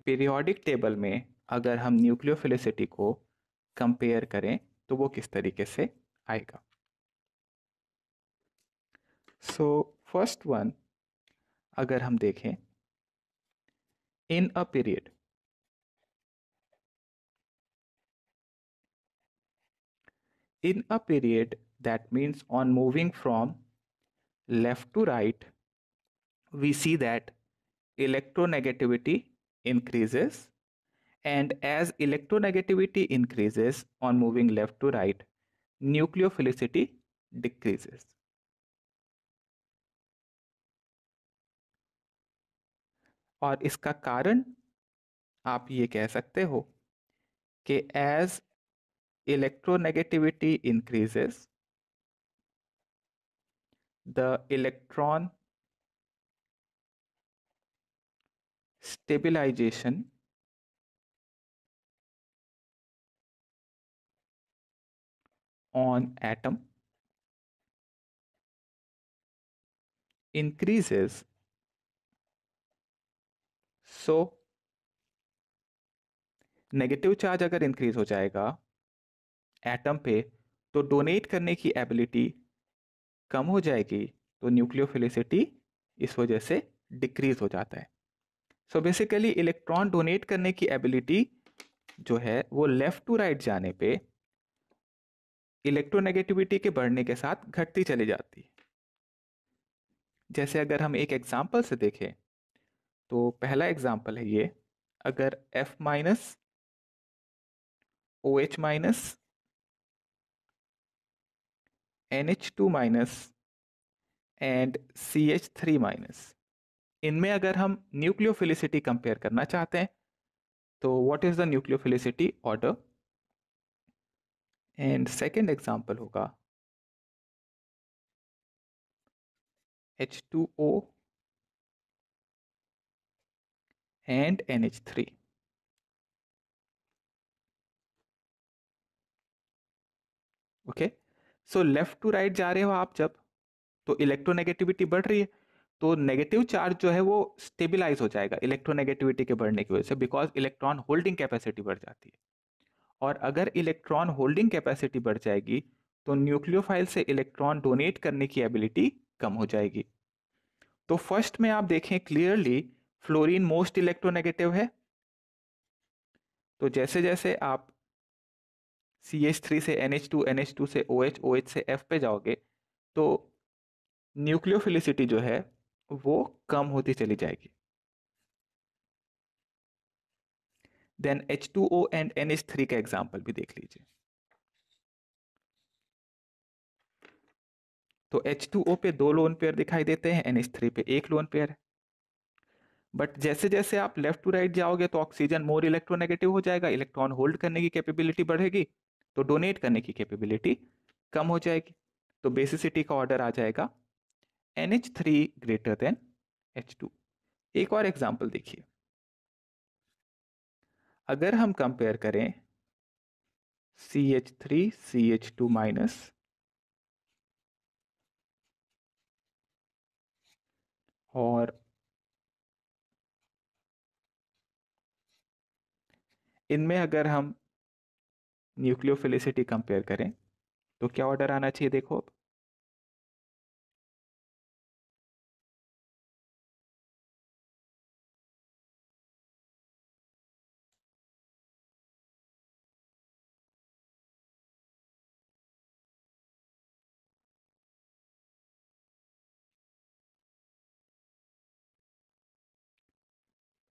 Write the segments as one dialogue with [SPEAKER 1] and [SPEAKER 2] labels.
[SPEAKER 1] Periodic table में अगर हम न्यूक्लियोफिलिसिटी को कंपेयर करें तो वो किस तरीके से आएगा। सो फर्स्ट वन अगर हम देखें, in a period that means on moving from left to right, we see that electronegativity increases, and as electronegativity increases on moving left to right, nucleophilicity decreases. और इसका कारण आप ये कह सकते हो कि as electronegativity increases, the electron stabilization on atom increases. So negative charge अगर इंक्रीज हो जाएगा एटम पे तो डोनेट करने की एबिलिटी कम हो जाएगी, तो न्यूक्लियोफिलिसिटी इस वजह से डिक्रीज हो जाता है। सो बेसिकली इलेक्ट्रॉन डोनेट करने की एबिलिटी जो है वो लेफ्ट टू राइट जाने पे इलेक्ट्रोनेगेटिविटी के बढ़ने के साथ घटती चली जाती है। जैसे अगर हम एक एग्जांपल से देखें तो पहला एग्जांपल है ये, अगर F minus OH minus NH2 minus and CH3 minus, इनमें अगर हम न्यूक्लियोफिलिसिटी कंपेयर करना चाहते हैं तो what is the nucleophilicity order. And second example होगा H2O and NH3। Okay, so left to right जा रहे हो आप जब, तो इलेक्ट्रोनेगेटिविटी बढ़ रही है, तो नेगेटिव चार्ज जो है वो स्टेबिलाईज हो जाएगा इलेक्ट्रोनेगेटिविटी के बढ़ने की वजह से, बिकॉज इलेक्ट्रॉन होल्डिंग कैपेसिटी बढ़ जाती है। और अगर इलेक्ट्रॉन होल्डिंग कैपेसिटी बढ़ जाएगी तो न्यूक्लियोफाइल से इलेक्ट्रॉन डोनेट करने की एबिलिटी कम हो जाएगी। तो फर्स्ट में आप देखें क्लियरली फ्लोरीन मोस्ट इलेक्ट्रोनेगेटिव है, तो जैसे जैसे आप CH3 से NH2, NH2 से OH, OH से F पे जाओगे तो न्यूक्लियोफिलिसिटी जो है वो कम होती चली जाएगी। देन H2O एंड NH3 का एग्जांपल भी देख लीजिए। तो H2O पे 2 लोन पेयर दिखाई देते हैं, NH3 पे 1 लोन पेयर है। बट जैसे जैसे आप लेफ्ट टू राइट जाओगे तो ऑक्सीजन मोर इलेक्ट्रोनेगेटिव हो जाएगा, इलेक्ट्रॉन होल्ड करने की कैपेबिलिटी बढ़ेगी तो डोनेट करने की कैपेबिलिटी कम हो जाएगी। तो बेसिसिटी का ऑर्डर आ जाएगा NH3 ग्रेटर देन H2। एक और एग्जांपल देखिए, अगर हम कंपेयर करें CH3 CH2 माइनस और इनमें अगर हम न्यूक्लियोफिलिसिटी कंपेयर करें तो क्या ऑर्डर आना चाहिए, देखो अब।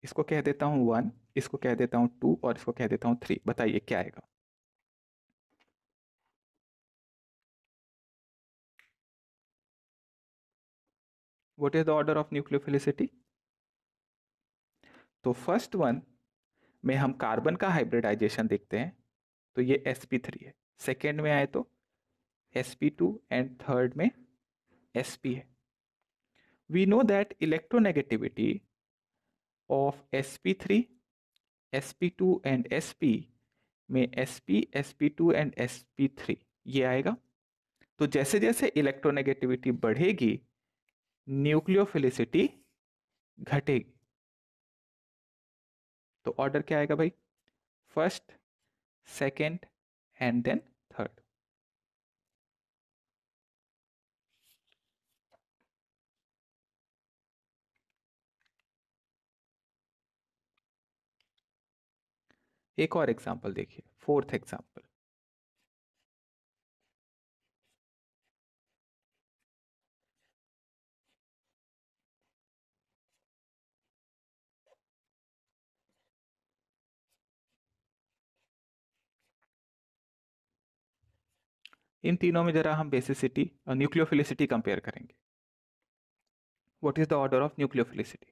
[SPEAKER 1] इसको कह देता हूं 1, इसको कह देता हूं 2 और इसको कह देता हूं 3। बताइए क्या आएगा। What is the order of nucleophilicity. तो फर्स्ट वन में हम कार्बन का हाइब्रिडाइजेशन देखते हैं तो ये sp3 है, सेकेंड में आए तो sp2 एंड थर्ड में sp है। We know that electronegativity of sp3, sp2 and sp में sp, sp2 एंड sp3 ये आएगा। तो जैसे जैसे इलेक्ट्रोनेगेटिविटी बढ़ेगी न्यूक्लियोफिलिसिटी घटेगी। तो ऑर्डर क्या आएगा भाई? First, second and then third. एक और एग्जांपल देखिए, फोर्थ एग्जांपल। इन तीनों में जरा हम बेसिसिटी और न्यूक्लियोफिलिसिटी कंपेयर करेंगे। What is the order of nucleophilicity?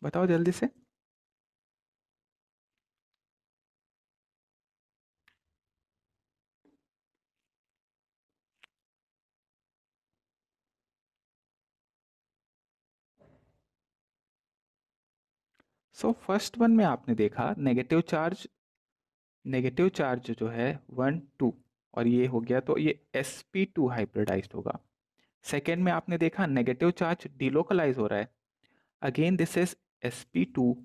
[SPEAKER 1] बताओ जल्दी से। सो फर्स्ट वन में आपने देखा नेगेटिव चार्ज जो है 1 2, और ये हो गया तो ये sp2 हाइब्रिडाइज्ड होगा। सेकेंड में आपने देखा नेगेटिव चार्ज डिलोकलाइज हो रहा है, अगेन दिस इज sp2,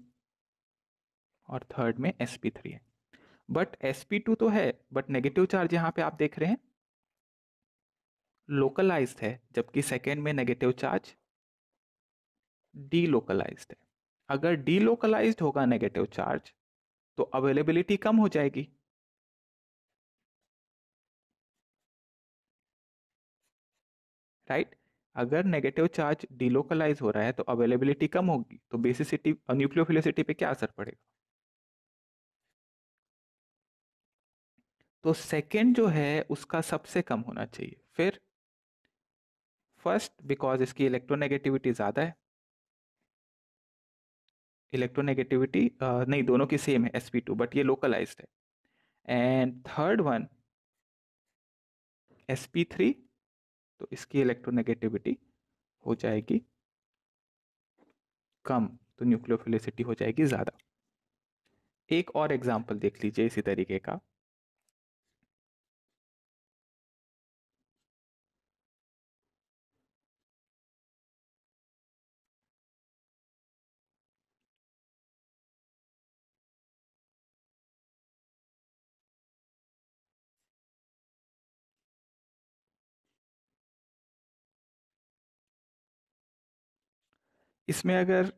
[SPEAKER 1] और थर्ड में sp3 है। बट sp2 तो है, बट नेगेटिव चार्ज यहाँ पे आप देख रहे हैं लोकलाइज्ड है, जबकि सेकेंड में नेगेटिव चार्ज डीलोकलाइज्ड है। अगर डीलोकलाइज्ड होगा नेगेटिव चार्ज तो अवेलेबिलिटी कम हो जाएगी, राइट? अगर नेगेटिव चार्ज डिलोकलाइज हो रहा है तो अवेलेबिलिटी कम होगी, तो बेसिसिटी और न्यूक्लियोफिलिसिटी पे क्या असर पड़ेगा? तो सेकेंड जो है उसका सबसे कम होना चाहिए। फिर फर्स्ट, बिकॉज इसकी इलेक्ट्रोनेगेटिविटी ज्यादा है, इलेक्ट्रोनेगेटिविटी नहीं, दोनों की सेम है sp2, बट ये लोकलाइज्ड है। एंड थर्ड वन sp3, तो इसकी इलेक्ट्रोनेगेटिविटी हो जाएगी कम, तो न्यूक्लियोफिलिसिटी हो जाएगी ज्यादा। एक और एग्जांपल देख लीजिए इसी तरीके का। इसमें अगर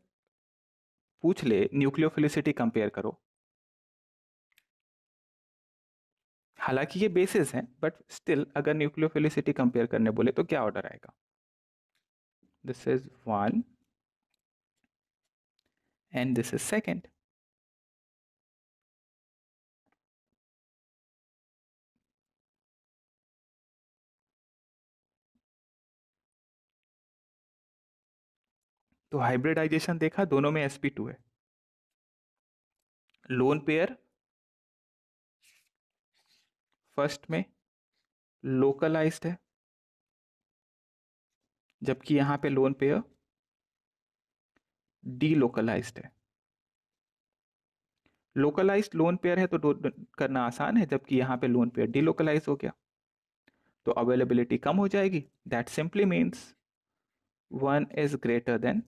[SPEAKER 1] पूछ ले न्यूक्लियोफिलिसिटी कंपेयर करो, हालांकि ये बेसिस हैं, बट स्टिल अगर न्यूक्लियोफिलिसिटी कंपेयर करने बोले तो क्या ऑर्डर आएगा? This is one and this is second. तो हाइब्रिडाइजेशन देखा, दोनों में sp2 है। लोन पेयर फर्स्ट में लोकलाइज्ड है, जबकि यहां पे लोन पेयर डीलोकलाइज्ड है। लोकलाइज्ड लोन पेयर है तो करना आसान है, जबकि यहां पे लोन पेयर डीलोकलाइज हो गया, तो अवेलेबिलिटी कम हो जाएगी। That simply means one is greater than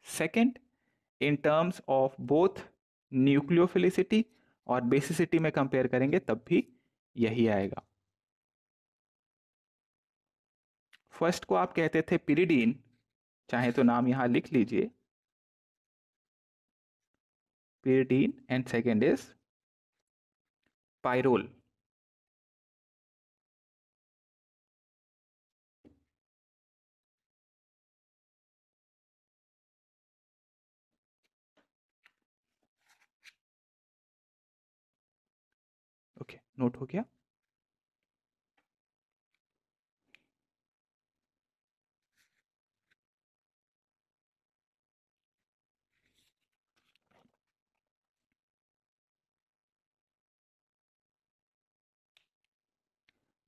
[SPEAKER 1] second in terms of both nucleophilicity, और बेसिसिटी में कंपेयर करेंगे तब भी यही आएगा। फर्स्ट को आप कहते थे पिरिडीन, चाहे तो नाम यहां लिख लीजिए, pyridine, and second is pyrrole. Okay, note हो गया।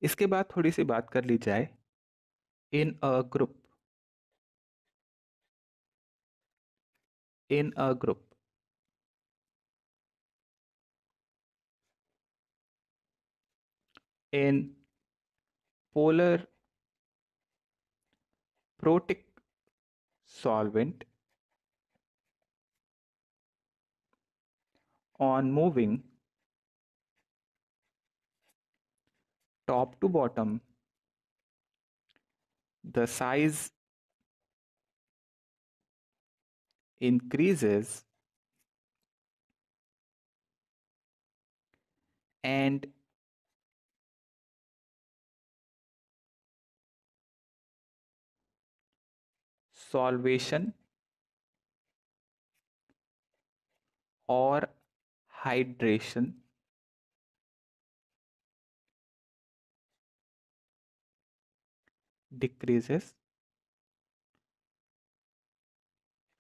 [SPEAKER 1] इसके बाद थोड़ी सी बात कर ली जाए in a group. In a group in polar protic solvent on moving top to bottom, the size increases and solvation or hydration decreases.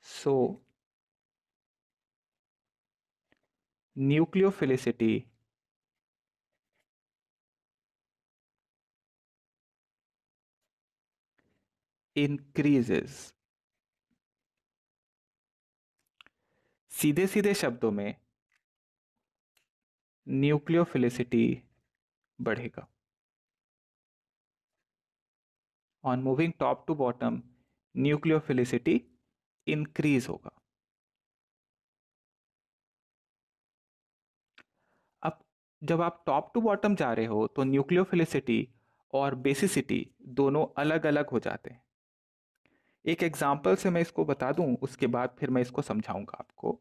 [SPEAKER 1] So nucleophilicity increases. सीधे सीधे शब्दों में न्यूक्लियोफिलिसिटी बढ़ेगा। On moving top to bottom nucleophilicity increase होगा। अब जब आप top to bottom जा रहे हो तो न्यूक्लियोफिलिसिटी और बेसिसिटी दोनों अलग अलग हो जाते हैं। एक एग्जाम्पल से मैं इसको बता दूं, उसके बाद फिर मैं इसको समझाऊंगा आपको।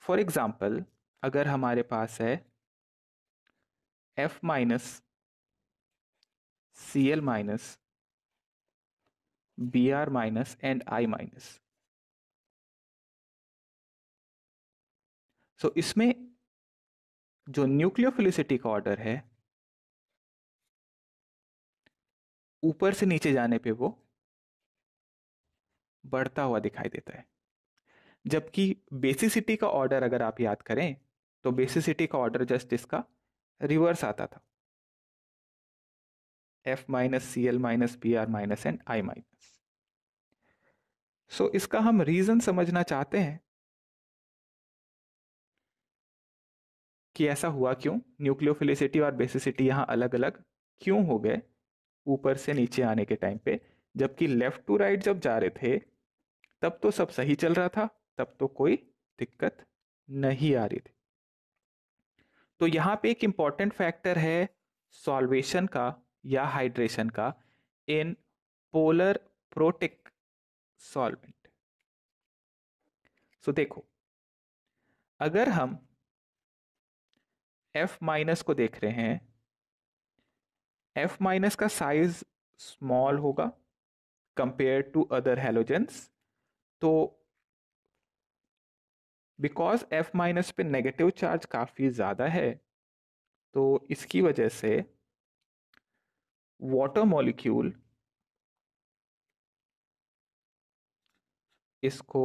[SPEAKER 1] फॉर एग्जाम्पल, अगर हमारे पास है F minus Cl minus Br minus and I minus, so इसमें जो न्यूक्लियोफिलिसिटी का ऑर्डर है ऊपर से नीचे जाने पे वो बढ़ता हुआ दिखाई देता है, जबकि बेसिसिटी का ऑर्डर अगर आप याद करें तो बेसिसिटी का ऑर्डर जस्ट इसका रिवर्स आता था, F minus Cl minus Br minus and I minus. So इसका हम रीजन समझना चाहते हैं कि ऐसा हुआ क्यों, न्यूक्लियोफिलिसिटी और बेसिसिटी यहां अलग अलग क्यों हो गए ऊपर से नीचे आने के टाइम पे, जबकि लेफ्ट टू राइट जब जा रहे थे तब तो सब सही चल रहा था, तब तो कोई दिक्कत नहीं आ रही थी। तो यहां पे एक इंपॉर्टेंट फैक्टर है सॉल्वेशन का या हाइड्रेशन का इन पोलर प्रोटिक सॉल्वेंट। सो देखो, अगर हम F माइनस को देख रहे हैं, F माइनस का साइज स्मॉल होगा कंपेयर टू अदर हैलोजेंस, तो बिकॉज F माइनस पे नेगेटिव चार्ज काफी ज्यादा है तो इसकी वजह से वाटर मॉलिक्यूल इसको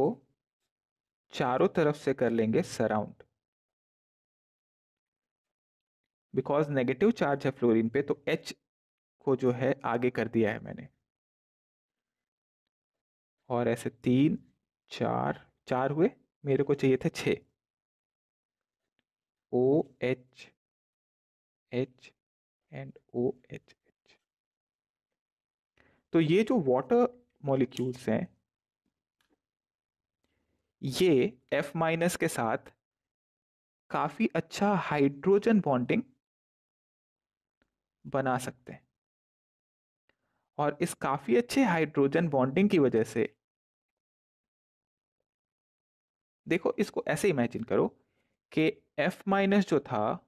[SPEAKER 1] चारों तरफ से कर लेंगे सराउंड। बिकॉज नेगेटिव चार्ज है फ्लोरीन पे तो H को जो है आगे कर दिया है मैंने, और ऐसे तीन चार, चार हुए, मेरे को चाहिए थे 6, OH H एंड OH। तो ये जो वाटर मॉलिक्यूल्स हैं ये F माइनस के साथ काफी अच्छा हाइड्रोजन बॉन्डिंग बना सकते हैं, और इस काफी अच्छे हाइड्रोजन बॉन्डिंग की वजह से देखो, इसको ऐसे इमेजिन करो कि F माइनस जो था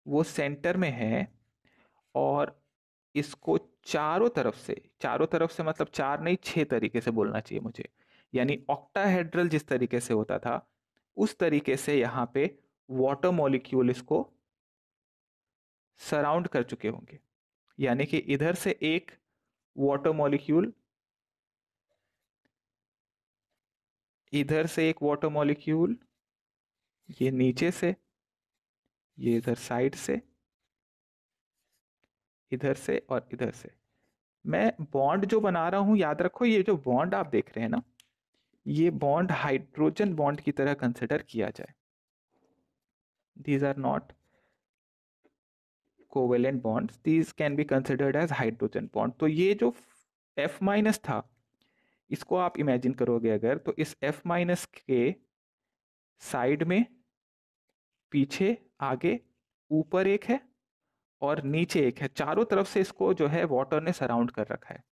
[SPEAKER 1] वो सेंटर में है और इसको चारों तरफ से मतलब चार नहीं 6 तरीके से बोलना चाहिए मुझे, यानी ऑक्टाहेड्रल जिस तरीके से होता था उस तरीके से यहाँ पे वाटर मॉलिक्यूल इसको सराउंड कर चुके होंगे। यानी कि इधर से एक वाटर मॉलिक्यूल, इधर से एक वाटर मॉलिक्यूल, ये नीचे से, ये इधर साइड से, इधर से और इधर से। मैं बॉन्ड जो बना रहा हूं याद रखो, ये जो बॉन्ड आप देख रहे हैं ना, ये बॉन्ड हाइड्रोजन बॉन्ड की तरह कंसिडर किया जाए। These are not covalent bonds these can be considered as hydrogen bond. तो ये जो F माइनस था, इसको आप इमेजिन करोगे अगर, तो इस F माइनस के साइड में, पीछे, आगे, ऊपर एक है और नीचे एक है, चारों तरफ से इसको जो है वाटर ने सराउंड कर रखा है,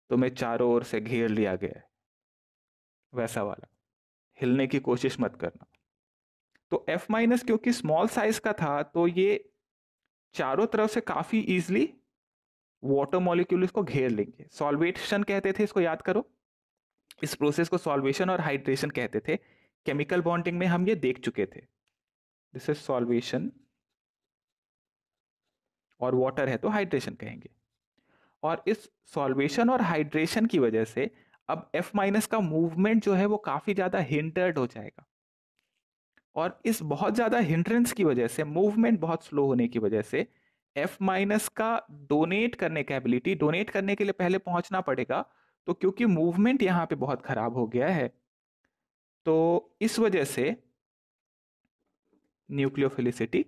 [SPEAKER 1] तो मैं चारों ओर से घेर लिया गया है, वैसा वाला। हिलने की कोशिश मत करना। तो F माइनस क्योंकि स्मॉल साइज का था, तो ये चारों तरफ से काफी इजीली वाटर मॉलिक्यूल इसको घेर लेंगे। सॉल्वेशन कहते थे इसको, याद करो। इस प्रोसेस को सॉल्वेशन और हाइड्रेशन कहते थे। केमिकल बॉन्डिंग में हम ये देख चुके थे। दिस इज सॉल्वेशन, और वाटर है तो हाइड्रेशन कहेंगे। और इस सॉल्वेशन और हाइड्रेशन की वजह से अब F माइनस का मूवमेंट जो है वो काफी ज्यादा हिंडर्ड हो जाएगा। और इस बहुत ज्यादा हिंड्रेंस की वजह से, मूवमेंट बहुत स्लो होने की वजह से, F माइनस का डोनेट करने का एबिलिटी, डोनेट करने के लिए पहले पहुंचना पड़ेगा, तो क्योंकि मूवमेंट यहां पे बहुत खराब हो गया है, तो इस वजह से न्यूक्लियोफिलिसिटी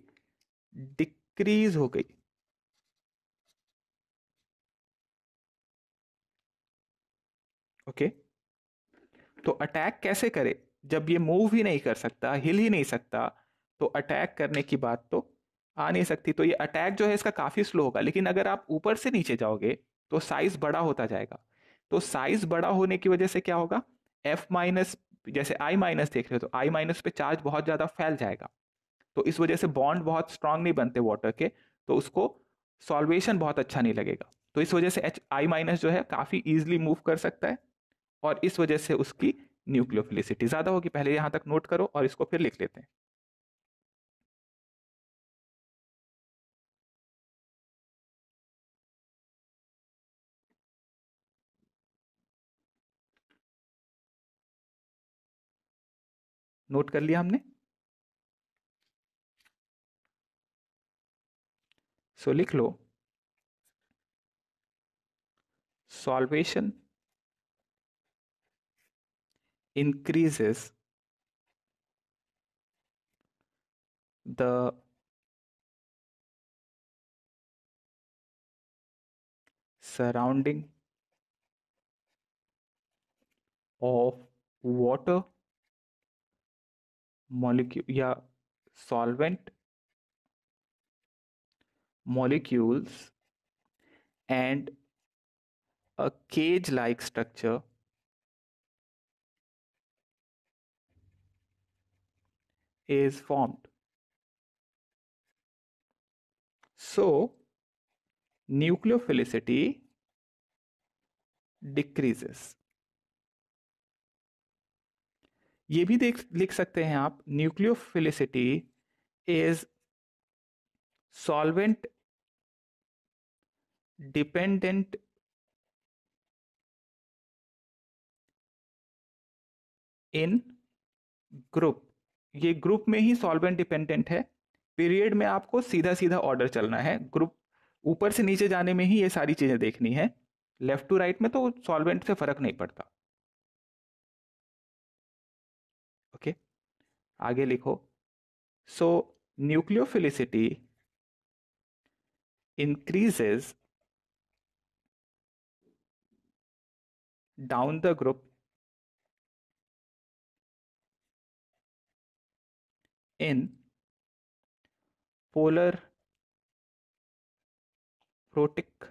[SPEAKER 1] डिक्रीज हो गई। ओके, तो अटैक कैसे करे जब ये मूव ही नहीं कर सकता, हिल ही नहीं सकता, तो अटैक करने की बात तो आ नहीं सकती। तो ये अटैक जो है इसका काफी स्लो होगा। लेकिन अगर आप ऊपर से नीचे जाओगे तो साइज बड़ा होता जाएगा। तो साइज बड़ा होने की वजह से क्या होगा, F माइनस, जैसे I माइनस देख रहे हो, तो I माइनस पे चार्ज बहुत ज्यादा फैल जाएगा। तो इस वजह से बॉन्ड बहुत स्ट्रांग नहीं बनते वाटर के, तो उसको सॉल्वेशन बहुत अच्छा नहीं लगेगा। तो इस वजह से I माइनस जो है काफी इजिली मूव कर सकता है, और इस वजह से उसकी न्यूक्लियोफिलिसिटी ज्यादा होगी। पहले यहां तक नोट करो और इसको फिर लिख लेते हैं। नोट कर लिया हमने, सो लिख लो, solvation increases the surrounding of water molecule या solvent molecules, and a cage like structure is formed. So nucleophilicity decreases. ये भी देख लिख सकते हैं आप, nucleophilicity is solvent dependent in group. ये ग्रुप में ही सॉल्वेंट डिपेंडेंट है। पीरियड में आपको सीधा सीधा ऑर्डर चलना है, ग्रुप ऊपर से नीचे जाने में ही ये सारी चीजें देखनी है। लेफ्ट टू राइट में तो सॉल्वेंट से फर्क नहीं पड़ता। ओके, आगे लिखो। So nucleophilicity increases down the group in polar protic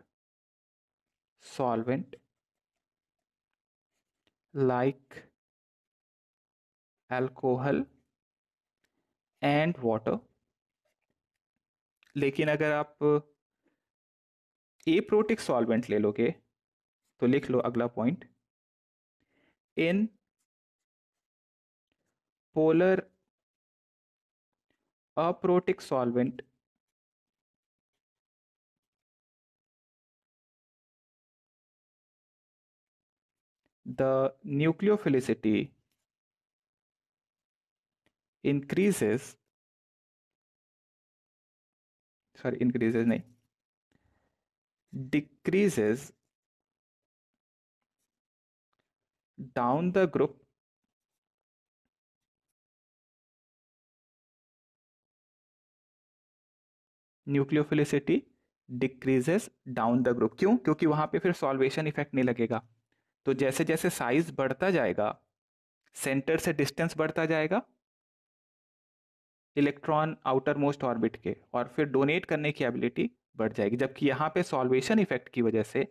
[SPEAKER 1] solvent like alcohol and water। लेकिन अगर आप एप्रोटिक सॉल्वेंट ले लोगे, तो लिख लो अगला point, in polar aprotic solvent the nucleophilicity increases, sorry increases नहीं, decreases down the group nucleophilicity decreases down the group. क्यों? क्योंकि वहां पे फिर सॉल्वेशन इफेक्ट नहीं लगेगा। तो जैसे जैसे साइज बढ़ता जाएगा, सेंटर से डिस्टेंस बढ़ता जाएगा इलेक्ट्रॉन आउटर मोस्ट ऑर्बिट के, और फिर डोनेट करने की एबिलिटी बढ़ जाएगी। जबकि यहाँ पे सॉल्वेशन इफेक्ट की वजह से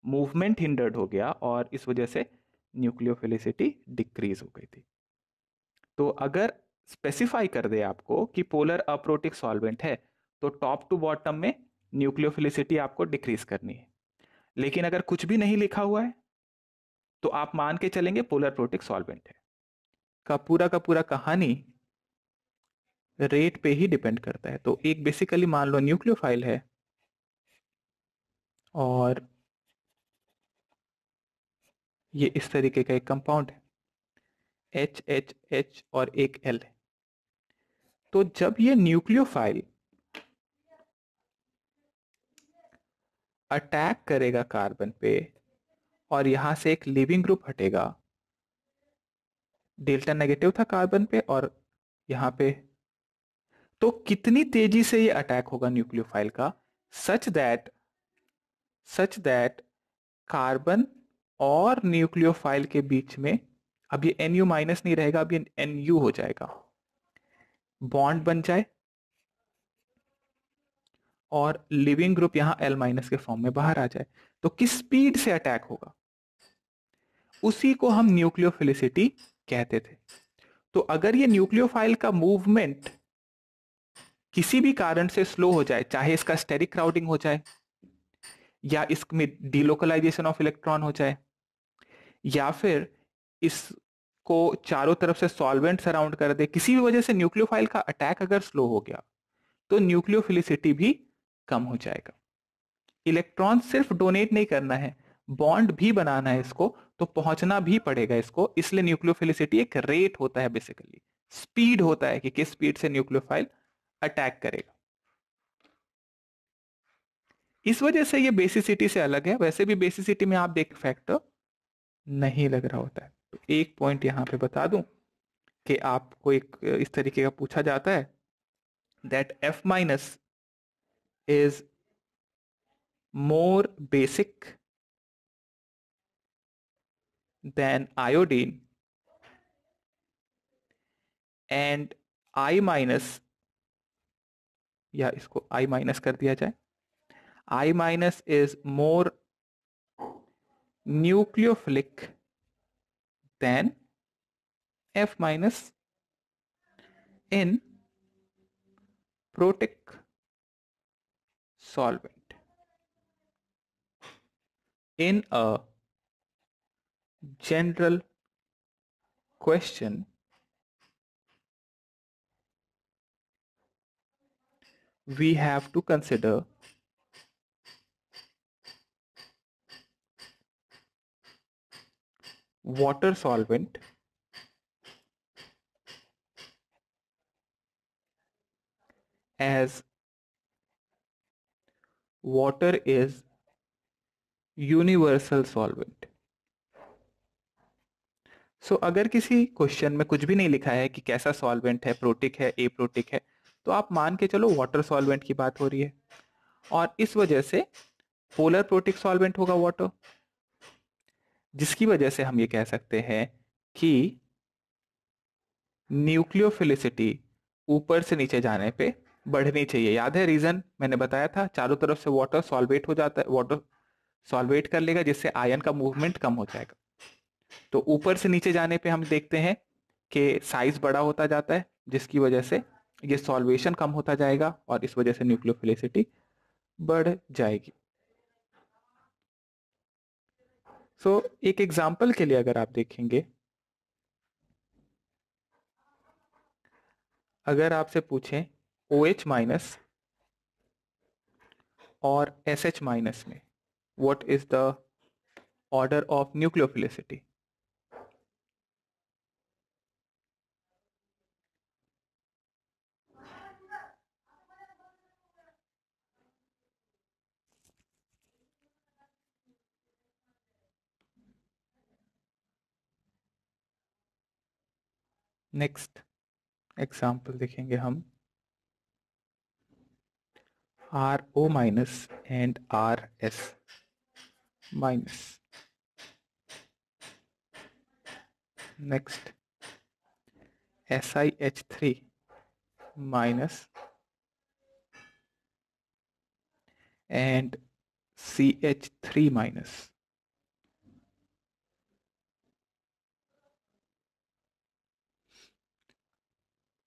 [SPEAKER 1] मूवमेंट हिंडर्ड हो गया और इस वजह से न्यूक्लियोफिलिसिटी डिक्रीज हो गई थी। तो अगर स्पेसिफाई कर दे आपको कि पोलर अप्रोटिक सॉल्वेंट है, तो टॉप टू बॉटम में न्यूक्लियोफिलिसिटी आपको डिक्रीज करनी है। लेकिन अगर कुछ भी नहीं लिखा हुआ है तो आप मान के चलेंगे पोलर प्रोटिक सॉल्वेंट है। का पूरा कहानी रेट पे ही डिपेंड करता है। तो एक बेसिकली मान लो न्यूक्लियोफाइल है और ये इस तरीके का एक कंपाउंड है, एच एच एच और एक एल है। तो जब ये न्यूक्लियोफाइल अटैक करेगा कार्बन पे और यहां से एक लिविंग ग्रुप हटेगा, डेल्टा नेगेटिव था कार्बन पे और यहां पे, तो कितनी तेजी से ये अटैक होगा न्यूक्लियोफाइल का, सच दैट कार्बन और न्यूक्लियोफाइल के बीच में अब ये NU माइनस नहीं रहेगा, अब ये NU हो जाएगा, बॉन्ड बन जाए और लिविंग ग्रुप यहां L माइनस के फॉर्म में बाहर आ जाए। तो किस स्पीड से अटैक होगा, उसी को हम न्यूक्लियोफिलिसिटी कहते थे। तो अगर ये न्यूक्लियोफाइल का मूवमेंट किसी भी कारण से स्लो हो जाए, चाहे इसका स्टेरिक क्राउडिंग हो जाए या इसमें डिलोकलाइजेशन ऑफ इलेक्ट्रॉन हो जाए या फिर इसको चारों तरफ से सॉल्वेंट सराउंड कर दे, किसी भी वजह से न्यूक्लियोफाइल का अटैक अगर स्लो हो गया तो न्यूक्लियोफिलिसिटी भी कम हो जाएगा। इलेक्ट्रॉन सिर्फ डोनेट नहीं करना है, बॉन्ड भी बनाना है इसको, तो पहुंचना भी पड़ेगा इसको। इसलिए न्यूक्लियोफिलिसिटी एक रेट होता है, बेसिकली स्पीड होता है कि किस स्पीड से न्यूक्लियोफाइल अटैक करेगा। इस वजह से ये बेसिसिटी से अलग है। वैसे भी बेसिसिटी में आप देख फैक्टर नहीं लग रहा होता है। तो एक पॉइंट यहां पे बता दूं कि आपको एक इस तरीके का पूछा जाता है that F minus is more basic than iodine and I minus, या इसको I माइनस कर दिया जाए, I minus is more nucleophilic than F minus in protic solvent. In a general question, we have to consider water solvent as water is universal solvent. सो अगर किसी question में कुछ भी नहीं लिखा है कि कैसा सॉल्वेंट है, प्रोटिक है, ए प्रोटिक है, तो आप मान के चलो वाटर सॉल्वेंट की बात हो रही है और इस वजह से पोलर प्रोटिक सॉल्वेंट होगा वाटर, जिसकी वजह से हम ये कह सकते हैं कि न्यूक्लियोफिलिसिटी ऊपर से नीचे जाने पे बढ़नी चाहिए। याद है रीजन मैंने बताया था, चारों तरफ से वाटर सॉल्वेट हो जाता है, वाटर सॉल्वेट कर लेगा जिससे आयन का मूवमेंट कम हो जाएगा। तो ऊपर से नीचे जाने पे हम देखते हैं कि साइज बड़ा होता जाता है, जिसकी वजह से ये सॉल्वेशन कम होता जाएगा और इस वजह से न्यूक्लियोफिलिसिटी बढ़ जाएगी। सो एक एग्जांपल के लिए अगर आप देखेंगे, अगर आपसे पूछें OH माइनस और SH माइनस में what is the order of nucleophilicity, next example देखेंगे हम। RO minus and RS minus. Next, SiH3 minus and CH3 minus.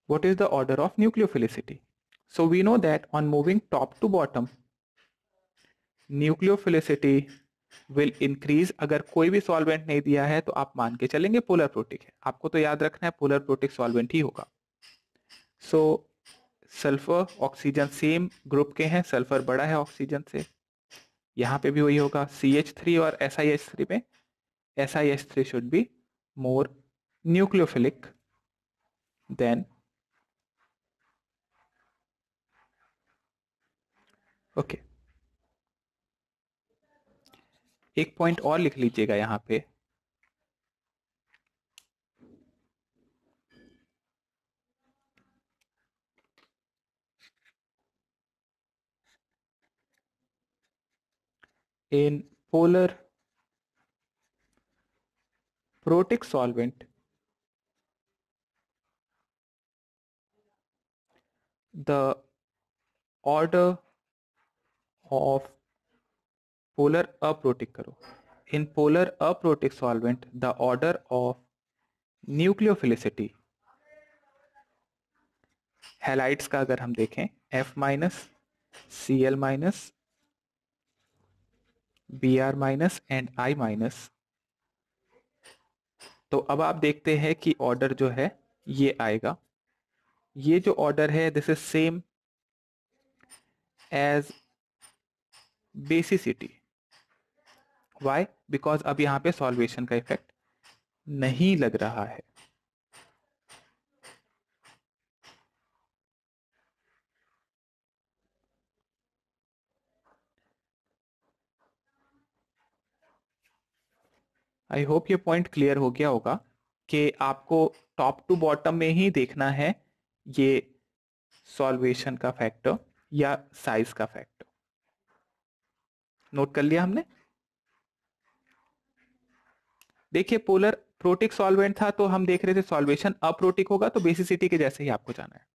[SPEAKER 1] What is the order of nucleophilicity? So we know that on moving top to bottom, nucleophilicity will increase. अगर कोई भी solvent नहीं दिया है तो आप मान के चलेंगे पोलर प्रोटिक है, आपको तो याद रखना है पोलर प्रोटिक सॉल्वेंट ही होगा। सो सल्फर ऑक्सीजन सेम ग्रुप के हैं, सल्फर बड़ा है ऑक्सीजन से, यहां पे भी वही होगा। CH3 और SiH3 में SiH3 should be more nucleophilic than, okay. एक पॉइंट और लिख लीजिएगा यहां पे, in polar protic solvent the order of polar aprotic करो, in polar aprotic solvent the order of nucleophilicity, halides का अगर हम देखें F minus, Cl minus, Br minus and I minus, तो अब आप देखते हैं कि ऑर्डर जो है ये आएगा। ये जो ऑर्डर है this is same as basicity. Why? Because अब यहां पे सॉल्वेशन का इफेक्ट नहीं लग रहा है। आई होप ये पॉइंट क्लियर हो गया होगा कि आपको टॉप टू बॉटम में ही देखना है ये सॉल्वेशन का फैक्टर या साइज का फैक्टर। नोट कर लिया हमने। देखिए पोलर प्रोटिक सॉल्वेंट था तो हम देख रहे थे सॉल्वेशन अप्रोटिक होगा, तो बेसिसिटी के जैसे ही आपको जाना है।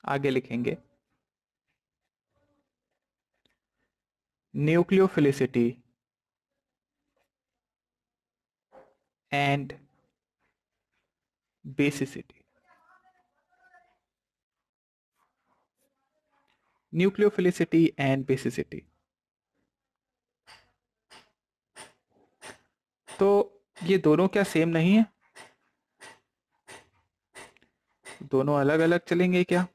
[SPEAKER 1] आगे लिखेंगे nucleophilicity and basicity. Nucleophilicity and basicity, तो ये दोनों क्या सेम नहीं है? दोनों अलग अलग चलेंगे क्या?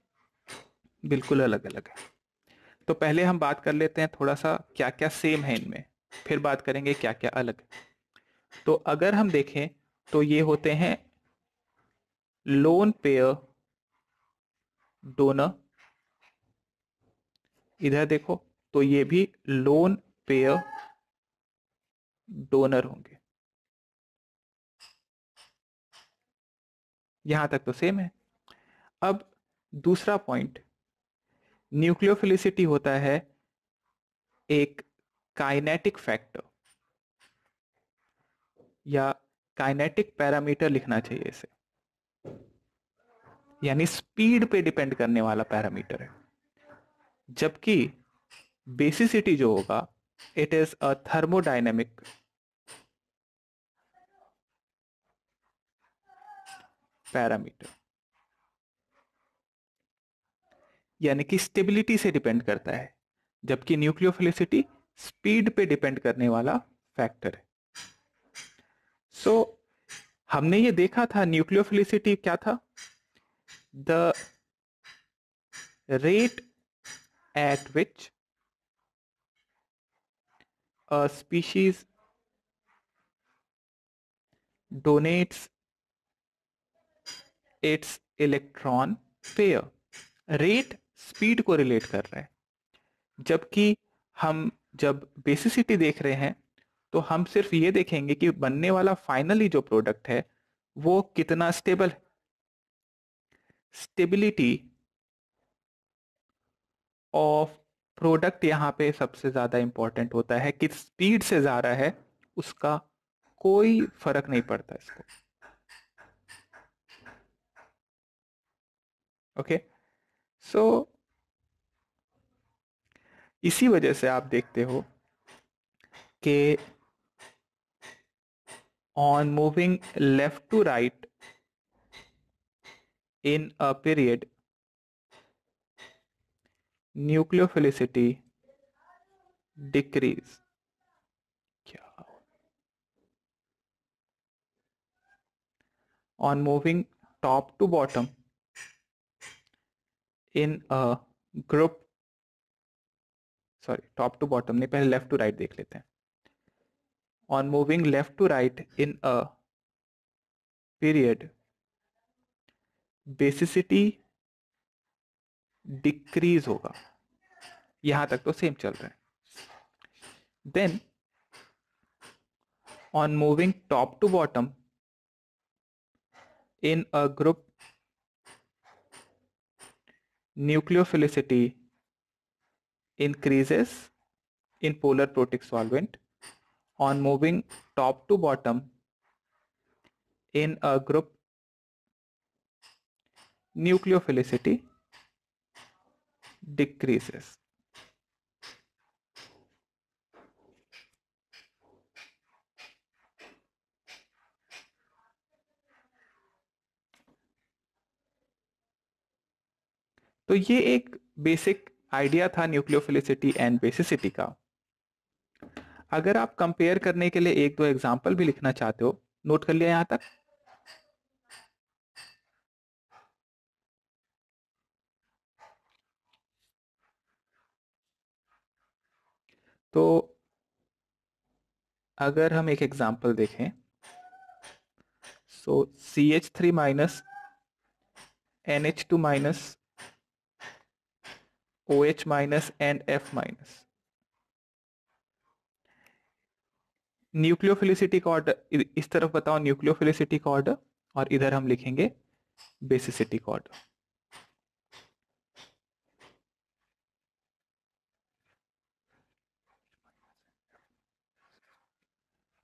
[SPEAKER 1] बिल्कुल अलग अलग है। तो पहले हम बात कर लेते हैं थोड़ा सा क्या क्या सेम है इनमें, फिर बात करेंगे क्या क्या अलग है। तो अगर हम देखें तो ये होते हैं लोन पेयर डोनर, इधर देखो तो ये भी लोन पेयर डोनर होंगे। यहां तक तो सेम है। अब दूसरा पॉइंट, न्यूक्लियोफिलिसिटी होता है एक काइनेटिक फैक्टर या काइनेटिक पैरामीटर लिखना चाहिए इसे, यानी स्पीड पे डिपेंड करने वाला पैरामीटर है। जबकि बेसिसिटी जो होगा it is a thermodynamic parameter, यानी कि स्टेबिलिटी से डिपेंड करता है, जबकि न्यूक्लियोफिलिसिटी स्पीड पे डिपेंड करने वाला फैक्टर है। सो हमने ये देखा था न्यूक्लियोफिलिसिटी क्या था, the rate at which a species donates its electron pair। Rate speed को रिलेट कर रहा है। जबकि हम जब बेसिसिटी देख रहे हैं तो हम सिर्फ ये देखेंगे कि बनने वाला फाइनली जो प्रोडक्ट है वो कितना स्टेबल है। स्टेबिलिटी ऑफ प्रोडक्ट यहाँ पे सबसे ज्यादा इंपॉर्टेंट होता है। किस स्पीड से जा रहा है उसका कोई फर्क नहीं पड़ता इसको। ओके, सो इसी वजह से आप देखते हो कि on moving left to right in a period, nucleophilicity decrease। क्या on moving top to bottom in a group, sorry top to bottom नहीं, पहले लेफ्ट टू राइट देख लेते हैं। on moving left to right in a period, basicity decrease होगा। यहां तक तो सेम चल रहा है। Then on moving top to bottom in a group, nucleophilicity increases in polar protic solvent। on moving top to bottom in a group, nucleophilicity decreases। तो ये एक बेसिक आइडिया था न्यूक्लियोफिलिसिटी एंड बेसिसिटी का। अगर आप कंपेयर करने के लिए एक दो एग्जांपल भी लिखना चाहते हो, नोट कर लिया यहां तक? तो अगर हम एक एग्जांपल देखें, सो CH3 minus NH2 minus OH minus and F minus. Nucleophilicity का ऑर्डर इस तरफ बताओ, न्यूक्लियोफिलिसिटी का ऑर्डर, और इधर हम लिखेंगे बेसिसिटी का ऑर्डर।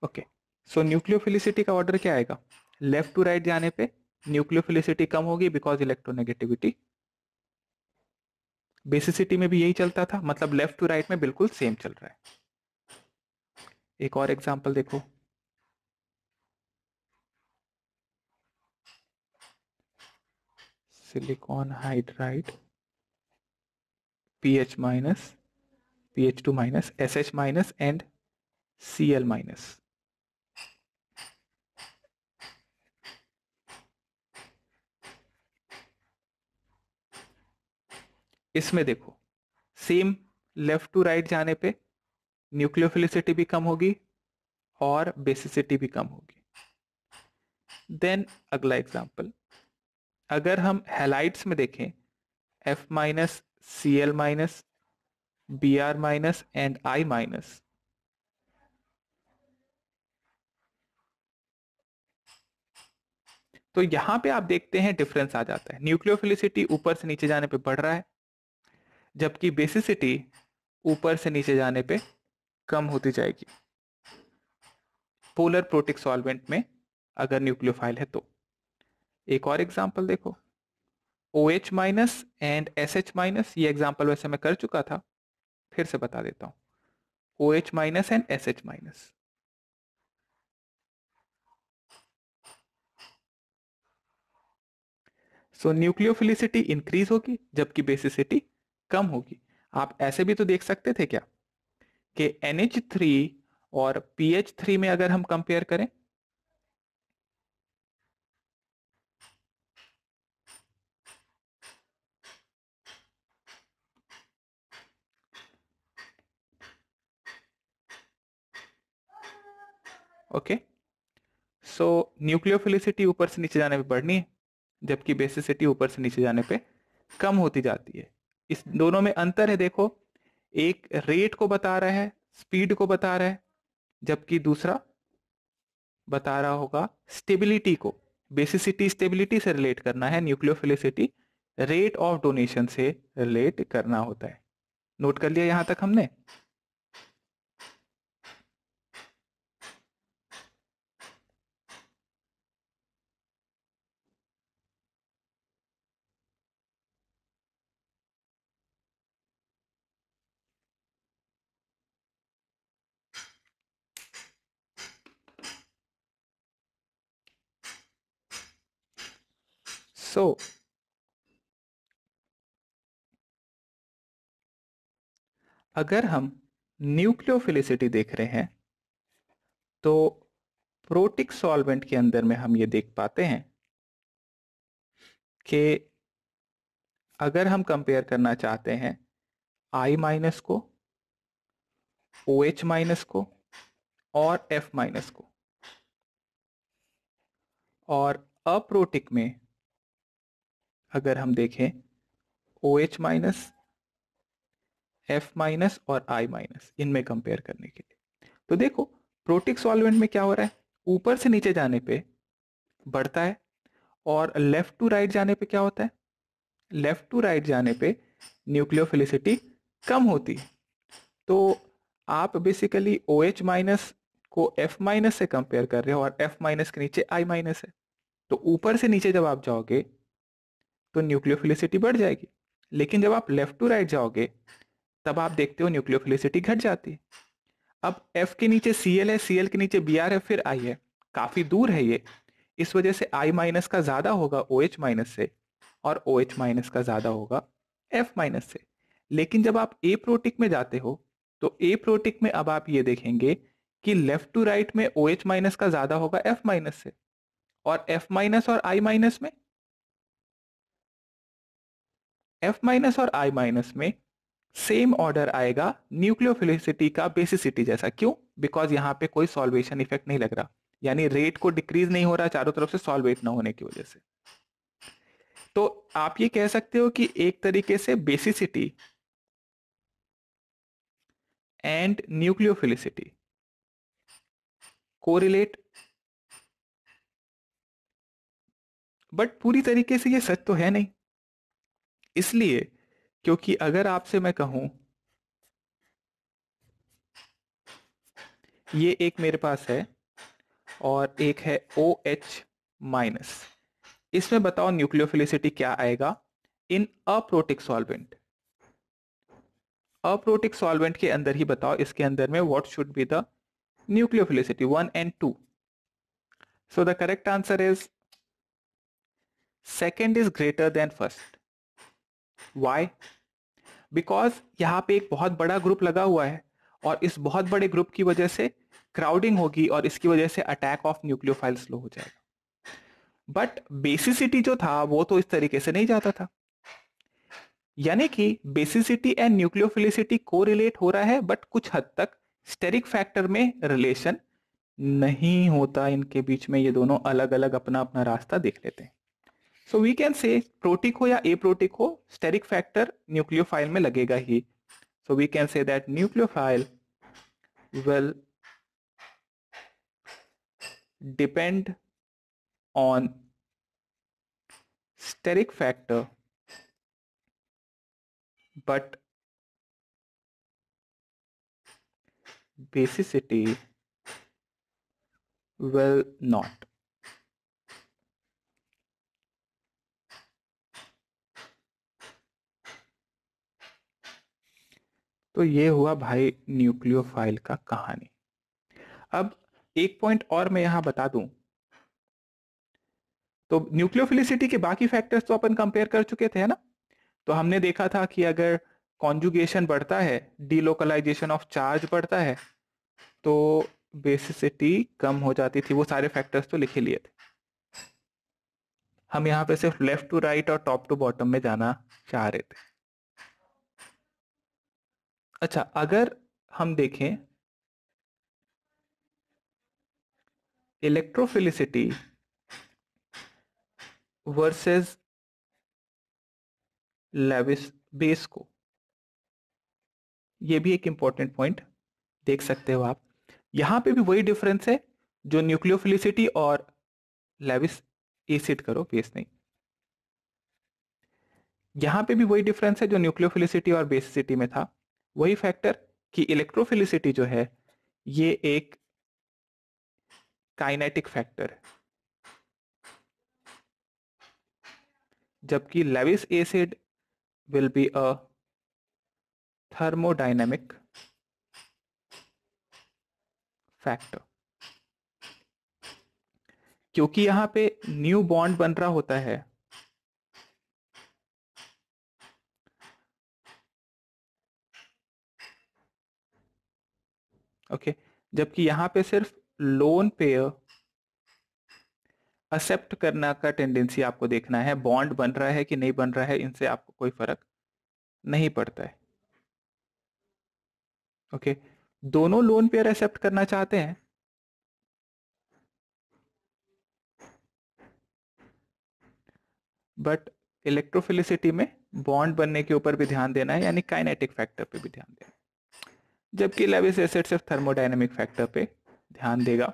[SPEAKER 1] ओके, सो न्यूक्लियोफिलिसिटी का ऑर्डर क्या आएगा? लेफ्ट टू राइट जाने पे न्यूक्लियोफिलिसिटी कम होगी बिकॉज इलेक्ट्रोनेगेटिविटी। बेसिसिटी में भी यही चलता था, मतलब लेफ्ट टू राइट में बिल्कुल सेम चल रहा है। एक और एग्जांपल देखो, silicon hydride pH minus, PH2 minus, SH minus and Cl minus. इसमें देखो सेम लेफ्ट टू राइट जाने पे न्यूक्लियोफिलिसिटी भी कम होगी और बेसिसिटी भी कम होगी। देन अगला एग्जांपल, अगर हम हैलाइड्स में देखें, F minus, Cl minus, Br minus and I minus, तो यहां पे आप देखते हैं डिफरेंस आ जाता है। न्यूक्लियोफिलिसिटी ऊपर से नीचे जाने पे बढ़ रहा है, जबकि बेसिसिटी ऊपर से नीचे जाने पे कम होती जाएगी पोलर प्रोटिक सॉल्वेंट में अगर न्यूक्लियोफाइल है तो। एक और एग्जांपल देखो, OH minus and SH minus. ये एग्जांपल वैसे मैं कर चुका था, फिर से बता देता हूं। OH minus and SH minus, so nucleophilicity increase होगी जबकि बेसिसिटी कम होगी। आप ऐसे भी तो देख सकते थे क्या कि NH3 और PH3 में अगर हम कंपेयर करें, ओके, सो न्यूक्लियोफिलिसिटी ऊपर से नीचे जाने पे बढ़नी है जबकि बेसिसिटी ऊपर से नीचे जाने पे कम होती जाती है। इस दोनों में अंतर है, देखो, एक रेट को बता रहा है, स्पीड को बता रहा है, जबकि दूसरा बता रहा होगा स्टेबिलिटी को। बेसिसिटी स्टेबिलिटी से रिलेट करना है, न्यूक्लियोफिलिसिटी रेट ऑफ डोनेशन से रिलेट करना होता है। नोट कर लिया यहां तक हमने? सो अगर हम न्यूक्लियोफिलिसिटी देख रहे हैं तो प्रोटिक सॉल्वेंट के अंदर में हम ये देख पाते हैं कि अगर हम कंपेयर करना चाहते हैं I माइनस को, OH माइनस को और F माइनस को, और अप्रोटिक में अगर हम देखें OH माइनस, F माइनस और I माइनस, इनमें कंपेयर करने के लिए, तो देखो प्रोटिक सॉल्वेंट में क्या हो रहा है, ऊपर से नीचे जाने पे बढ़ता है और लेफ्ट टू राइट जाने पे क्या होता है, लेफ्ट टू राइट जाने पे न्यूक्लियोफिलिसिटी कम होती है। तो आप बेसिकली OH माइनस को F माइनस से कंपेयर कर रहे हो और F माइनस के नीचे I माइनस है, तो ऊपर से नीचे जब आप जाओगे तो न्यूक्लियोफिलिसिटी बढ़ जाएगी, लेकिन जब आप लेफ्ट टू राइट जाओगे तब आप देखते हो न्यूक्लियोफिलिसिटी घट जाती है। अब F के नीचे Cl है, Cl के नीचे Br है, फिर I है, काफी दूर है ये, इस वजह से I माइनस का ज्यादा होगा OH माइनस से और OH माइनस का ज्यादा होगा F माइनस से। लेकिन जब आप ए प्रोटिक में जाते हो तो ए प्रोटिक में अब आप ये देखेंगे कि लेफ्ट टू राइट में OH माइनस का ज्यादा होगा F माइनस से, और F माइनस और I माइनस में, F माइनस और I माइनस में सेम ऑर्डर आएगा न्यूक्लियोफिलिसिटी का बेसिसिटी जैसा। क्यों? बिकॉज यहां पे कोई सॉल्वेशन इफेक्ट नहीं लग रहा, यानी रेट को डिक्रीज नहीं हो रहा चारों तरफ से सॉल्वेट ना होने की वजह से। तो आप ये कह सकते हो कि एक तरीके से basicity and nucleophilicity correlate, but पूरी तरीके से ये सच तो है नहीं। इसलिए क्योंकि अगर आपसे मैं कहूं ये एक मेरे पास है और एक है OH माइनस, इसमें बताओ न्यूक्लियोफिलिसिटी क्या आएगा इन अप्रोटिक सॉल्वेंट। अप्रोटिक सॉल्वेंट के अंदर ही बताओ, इसके अंदर में what should be the nucleophilicity 1 and 2। So the correct answer is second is greater than first. Why? Because यहाँ पे एक बहुत बड़ा ग्रुप लगा हुआ है और इस बहुत बड़े ग्रुप की वजह से क्राउडिंग होगी और इसकी वजह से अटैक ऑफ न्यूक्लियोफाइल स्लो हो जाएगा। बट बेसिसिटी जो था वो तो इस तरीके से नहीं जाता था, यानी कि बेसिसिटी एंड न्यूक्लियोफिलिसिटी को रिलेट हो रहा है, बट कुछ हद तक स्टेरिक फैक्टर में रिलेशन नहीं होता इनके बीच में, ये दोनों अलग अलग अपना अपना रास्ता देख लेते हैं। So we can say protic हो या ए प्रोटिक हो, स्टेरिक फैक्टर न्यूक्लियोफाइल में लगेगा ही। So we can say that nucleophile will depend on steric factor but basicity will not। तो ये हुआ भाई न्यूक्लियोफाइल का कहानी। अब एक पॉइंट और मैं यहां बता दूं, तो न्यूक्लियोफिलिसिटी के बाकी फैक्टर्स तो अपन कंपेयर कर चुके थे, है ना। तो हमने देखा था कि अगर कॉन्जुगेशन बढ़ता है, डीलोकलाइजेशन ऑफ चार्ज बढ़ता है, तो बेसिसिटी कम हो जाती थी। वो सारे फैक्टर्स तो लिख ही लिए थे। हम यहाँ पे सिर्फ लेफ्ट टू राइट और टॉप टू बॉटम में जाना चाह रहे थे। अच्छा, अगर हम देखें इलेक्ट्रोफिलिसिटी वर्सेस लेविस बेस को। ये भी एक इंपॉर्टेंट पॉइंट देख सकते हो आप। यहां पे भी वही डिफरेंस है जो न्यूक्लियोफिलिसिटी और लेविस एसिड करो, बेस नहीं। यहां पे भी वही डिफरेंस है जो न्यूक्लियोफिलिसिटी और बेसिसिटी में था। वही फैक्टर कि इलेक्ट्रोफिलिसिटी जो है ये एक काइनेटिक फैक्टर है, जबकि Lewis acid will be a thermodynamic factor, क्योंकि यहां पे न्यू बॉन्ड बन रहा होता है। ओके, जबकि यहां पे सिर्फ लोन पेयर एक्सेप्ट करना का टेंडेंसी आपको देखना है, बॉन्ड बन रहा है कि नहीं बन रहा है इनसे आपको कोई फर्क नहीं पड़ता है। ओके, दोनों लोन पेयर एक्सेप्ट करना चाहते हैं, बट इलेक्ट्रोफिलिसिटी में बॉन्ड बनने के ऊपर भी ध्यान देना है, यानी काइनेटिक फैक्टर पे भी ध्यान देना है, जबकि लेविस एसिड सिर्फ थर्मोडायनेमिक फैक्टर पे ध्यान देगा।